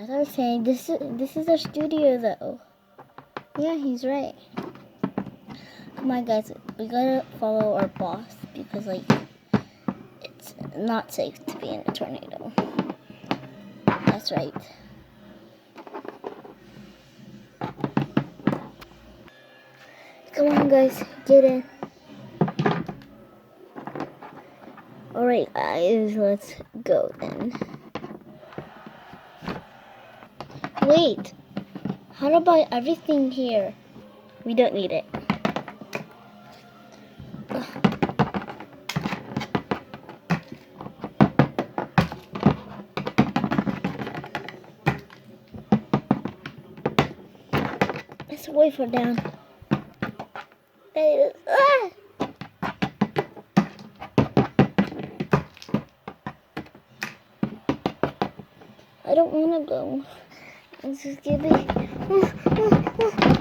As I was saying, this is our studio though. Yeah, he's right. Come on, guys, we gotta follow our boss because like it's not safe to be in a tornado. That's right. Come on, guys, get in. Alright, guys, let's go then. Wait, how about everything here? We don't need it. Let's wait for down. There it is. Ah! I don't want to go. Let's just give it.